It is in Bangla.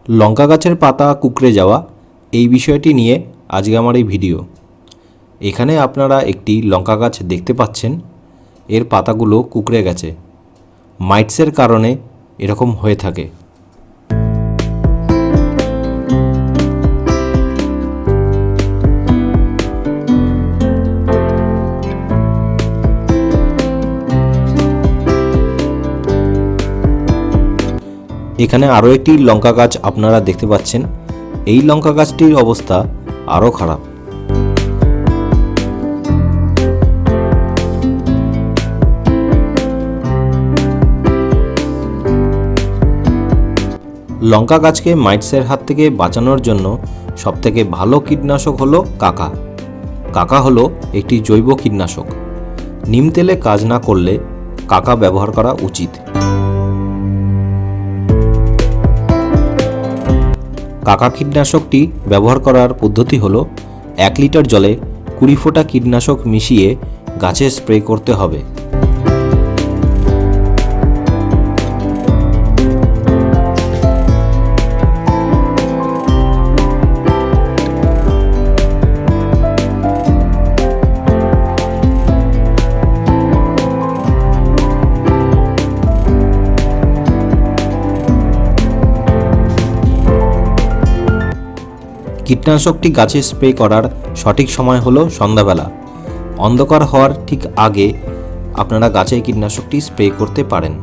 লঙ্কা গাছের পাতা কুঁকড়ে যাওয়া এই বিষয়টি নিয়ে আজকে আমার এই ভিডিও। এখানে আপনারা একটি লঙ্কা গাছ দেখতে পাচ্ছেন, এর পাতাগুলো কুঁকড়ে গেছে। মাইটসের কারণে এরকম হয়ে থাকে। এখানে আরও একটি লঙ্কা গাছ আপনারা দেখতে পাচ্ছেন। এই লঙ্কা গাছটির অবস্থা আরও খারাপ। লঙ্কা গাছকে মাইটসের হাত থেকে বাঁচানোর জন্য সবথেকে ভালো কীটনাশক হলো কাকা। কাকা হলো একটি জৈব কীটনাশক। নিম তেলে কাজ না করলে কাকা ব্যবহার করা উচিত। কাকা কীটনাশকটি ব্যবহার করার পদ্ধতি হলো 1 লিটার জলে 20 ফোঁটা কীটনাশক মিশিয়ে গাছে স্প্রে করতে হবে। কীটনাশকটি গাছে স্প্রে করার সঠিক সময় হলো সন্ধ্যাবেলা। অন্ধকার হওয়ার ঠিক আগে আপনারা গাছে কীটনাশকটি স্প্রে করতে পারেন।